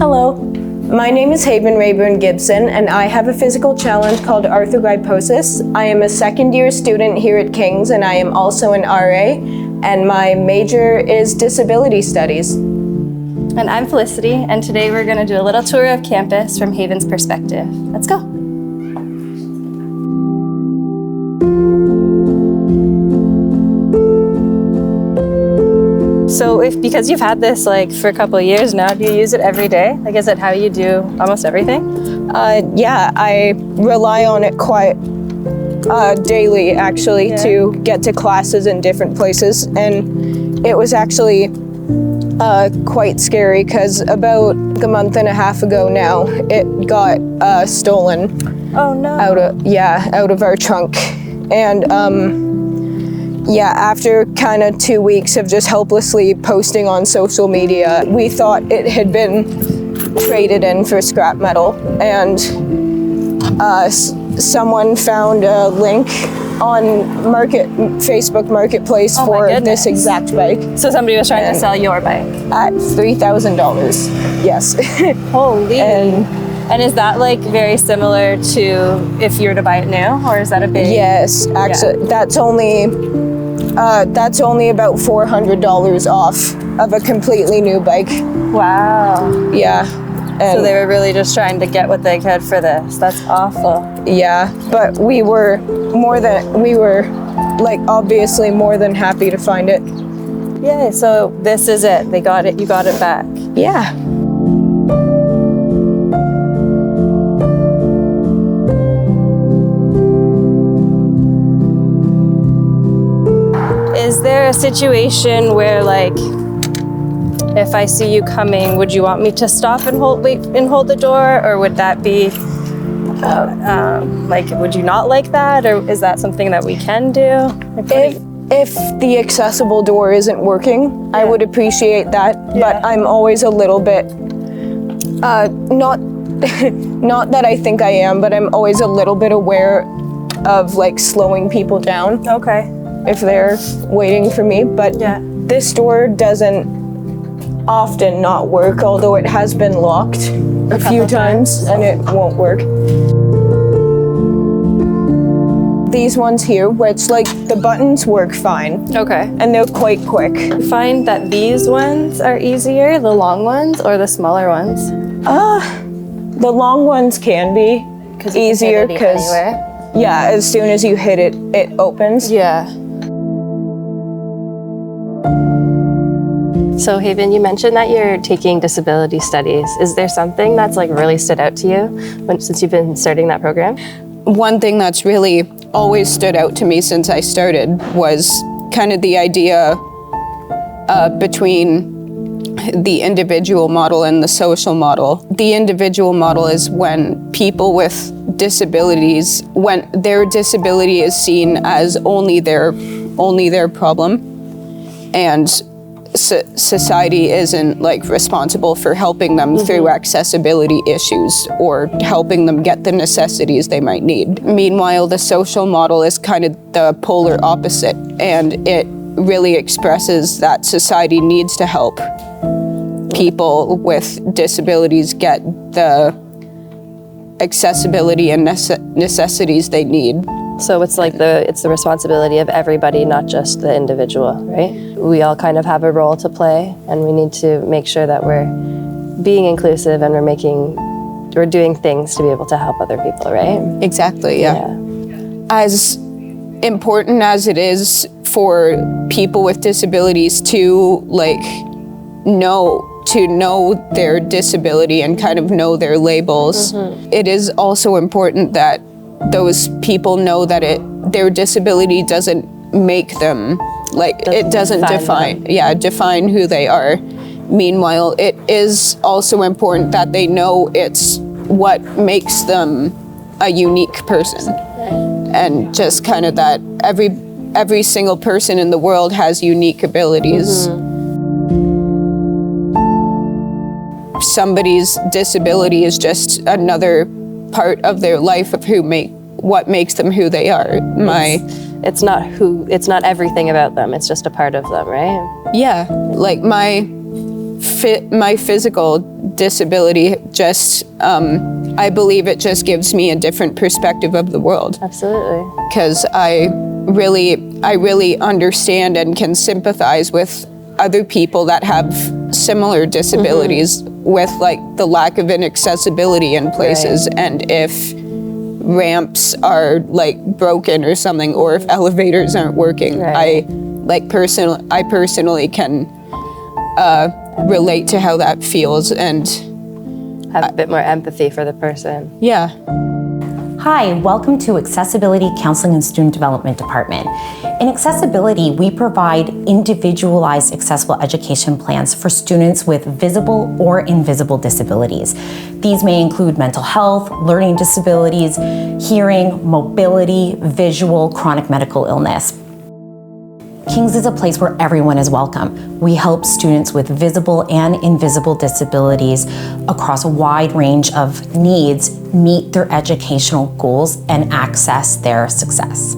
Hello. My name is Haven Raeburn-Gibson, and I have a physical challenge called arthrogryposis. I am a second-year student here at King's, and I am also an RA, and my major is disability studies. And I'm Felicity, and today we're going to do a little tour of campus from Haven's perspective. Let's go. So because you've had this for a couple of years now, do you use it every day? Is it how you do almost everything? Yeah, I rely on it quite daily, actually, to get to classes in different places. And it was actually quite scary because about a month and a half ago now, it got stolen. Oh no! Out of our trunk. And after kind of 2 weeks of just helplessly posting on social media, we thought it had been traded in for scrap metal. And someone found a link on Facebook Marketplace for this exact bike. So somebody was trying to sell your bike? At $3,000, yes. Holy. And is that very similar to if you were to buy it new, or is that a big? Yes, actually, that's only about $400 off of a completely new bike. Wow. Yeah. And so they were really just trying to get what they could for this. That's awful. Yeah, but we were obviously more than happy to find it. Yeah, so this is it. They got it. You got it back. Yeah. Is there a situation where if I see you coming, would you want me to stop and hold the door, or would that be would you not like that, or is that something that we can do? If the accessible door isn't working, I would appreciate that, but I'm always a little bit not that I think I am, but I'm always a little bit aware of slowing people down. Okay. If they're waiting for me, but this door doesn't often not work, although it has been locked a few times and it won't work. These ones here, which the buttons work fine. Okay. And they're quite quick. You find that these ones are easier, the long ones, or the smaller ones? The long ones can be easier because as soon as you hit it, it opens. Yeah. So Haven, you mentioned that you're taking disability studies. Is there something that's really stood out to you since you've been starting that program? One thing that's really always stood out to me since I started was kind of the idea between the individual model and the social model. The individual model is when people with disabilities, when their disability is seen as only their problem, and society isn't responsible for helping them through accessibility issues or helping them get the necessities they might need. Meanwhile, the social model is kind of the polar opposite, and it really expresses that society needs to help people with disabilities get the accessibility and necessities they need. So it's it's the responsibility of everybody, not just the individual, right? We all kind of have a role to play, and we need to make sure that we're being inclusive and we're doing things to be able to help other people, right? Exactly, yeah. As important as it is for people with disabilities to know their disability and kind of know their labels, it is also important that those people know that their disability doesn't make them, it doesn't define who they are. Meanwhile, it is also important that they know it's what makes them a unique person. And just kind of that every single person in the world has unique abilities. Somebody's disability is just another part of their life of what makes them who they are. It's not everything about them, it's just a part of them, right? Yeah, my physical disability just, I believe it just gives me a different perspective of the world. Absolutely. Because I really understand and can sympathize with other people that have similar disabilities with like the lack of inaccessibility in places, and if ramps are like broken or something, or if elevators aren't working, I personally can relate to how that feels and have a bit more empathy for the person. Yeah. Hi, welcome to Accessibility Counseling and Student Development Department. In Accessibility, we provide individualized accessible education plans for students with visible or invisible disabilities. These may include mental health, learning disabilities, hearing, mobility, visual, chronic medical illness. King's is a place where everyone is welcome. We help students with visible and invisible disabilities across a wide range of needs meet their educational goals and access their success.